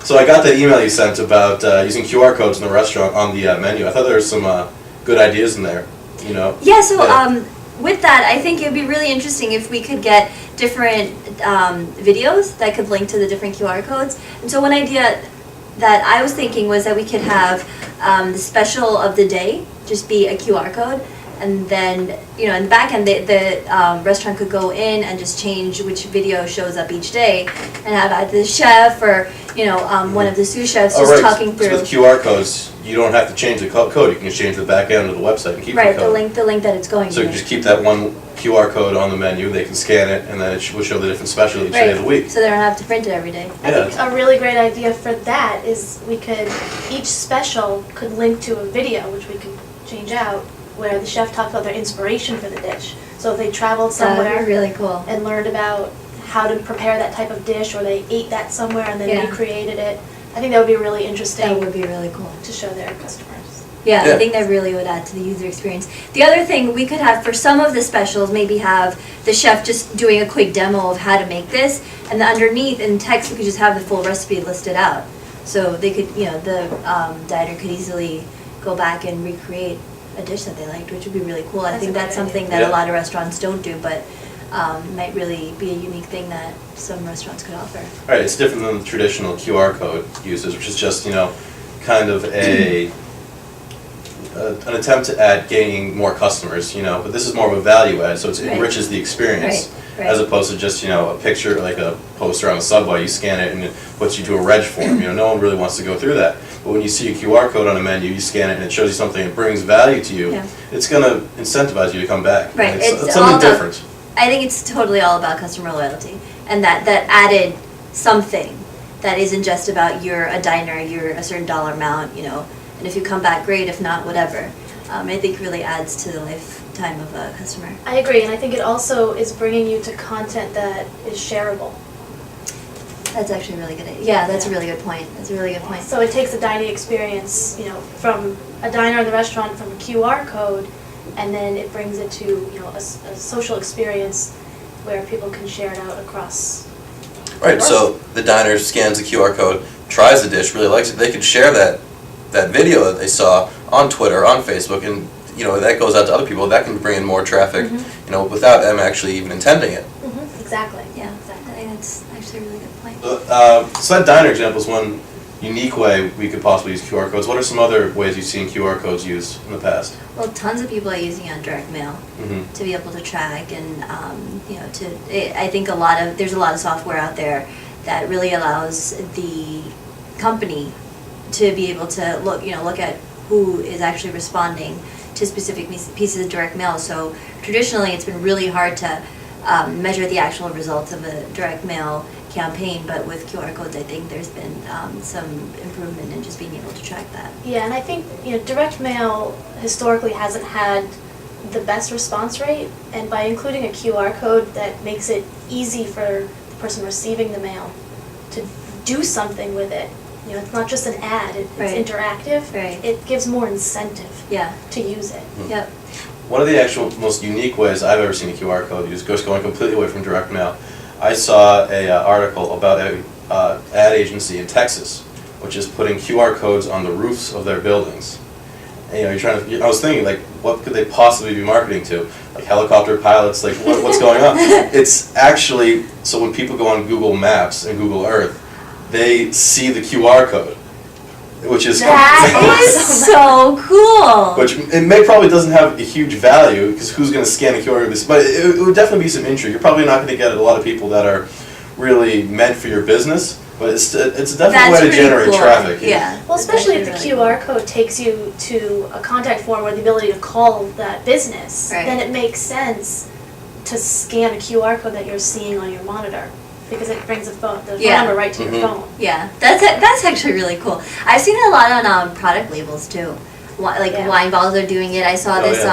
So I got that email you sent about using QR codes in the restaurant on the menu. I thought there were some good ideas in there, you know. Yeah, so with that, I think it would be really interesting if we could get different videos that could link to the different QR codes. And so one idea that I was thinking was that we could have the special of the day just be a QR code, and then, you know, in the back end, the restaurant could go in and just change which video shows up each day, and have either the chef or, you know, one of the sous chefs just talking through. So with QR codes, you don't have to change the code. You can just change the back end of the website and keep the code. the link that it's going to. So you just keep that one QR code on the menu. They can scan it, and then it will show the different special each day of the week. So they don't have to print it every day. I think a really great idea for that is each special could link to a video, which we could change out, where the chef talks about their inspiration for the dish. So if they traveled somewhere really cool. and learned about how to prepare that type of dish, or they ate that somewhere and then recreated it, I think that would be really interesting. That would be really cool to show their customers. Yeah, I think that really would add to the user experience. The other thing we could have for some of the specials, maybe have the chef just doing a quick demo of how to make this, and then underneath in text we could just have the full recipe listed out. So they could, you know, the diner could easily go back and recreate a dish that they liked, which would be really cool. I think that's something that a lot of restaurants don't do, but might really be a unique thing that some restaurants could offer. Right, it's different than the traditional QR code uses, which is just, you know, kind of an attempt at gaining more customers, you know, but this is more of a value add, so it enriches the experience, as opposed to just, you know, a picture, like a poster on a subway, you scan it and it puts you to a reg form. You know, no one really wants to go through that. But when you see a QR code on a menu, you scan it and it shows you something that brings value to you, it's going to incentivize you to come back. Right, it's something different. I think it's totally all about customer loyalty, and that added something that isn't just about you're a diner, you're a certain dollar amount, you know, and if you come back, great, if not, whatever. I think really adds to the lifetime of a customer. I agree, and I think it also is bringing you to content that is shareable. That's actually a really good idea. Yeah, that's a really good point. That's a really good point. So it takes the dining experience, you know, from a diner in the restaurant, from a QR code, and then it brings it to, you know, a social experience where people can share it out across. Right, so the diner scans the QR code, tries the dish, really likes it, they can share that video that they saw on Twitter, on Facebook, and, you know, that goes out to other people. That can bring in more traffic, you know, without them actually even intending it. Exactly. Yeah, exactly. That's actually a really good point. So that diner example is one unique way we could possibly use QR codes. What are some other ways you've seen QR codes used in the past? Well, tons of people are using it on direct mail to be able to track, and you know, I think there's a lot of software out there that really allows the company to be able to look at who is actually responding to specific pieces of direct mail. So traditionally, it's been really hard to measure the actual results of a direct mail campaign, but with QR codes, I think there's been some improvement in just being able to track that. Yeah, and I think, you know, direct mail historically hasn't had the best response rate, and by including a QR code that makes it easy for the person receiving the mail to do something with it. You know, it's not just an ad, it's interactive. Right. It gives more incentive to use it. Yep. One of the actual most unique ways I've ever seen a QR code used, just going completely away from direct mail. I saw a article about an ad agency in Texas, which is putting QR codes on the roofs of their buildings. And, you know, I was thinking, like, what could they possibly be marketing to? Like helicopter pilots, like what's going on? It's actually, so when people go on Google Maps and Google Earth, they see the QR code, which is so cool. Which it probably doesn't have a huge value, because who's going to scan a QR code? But it would definitely be some intrigue. You're probably not going to get a lot of people that are really meant for your business, but it's definitely a way to generate traffic. Yeah. Well, especially if the QR code takes you to a contact form or the ability to call that business, then it makes sense to scan a QR code that you're seeing on your monitor, because it brings the phone number right to your phone. Yeah, that's actually really cool. I've seen it a lot on product labels too. Like wine bottles are doing it. I saw this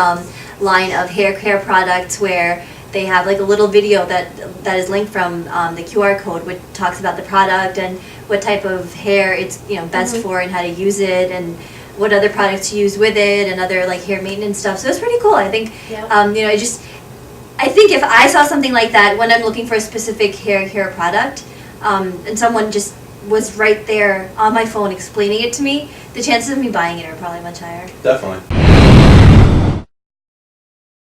line of hair care products where they have like a little video that is linked from the QR code, which talks about the product and what type of hair it's best for and how to use it and what other products to use with it and other like hair maintenance stuff. So it's pretty cool. I think I think if I saw something like that when I'm looking for a specific hair care product, and someone just was right there on my phone explaining it to me, the chances of me buying it are probably much higher. Definitely.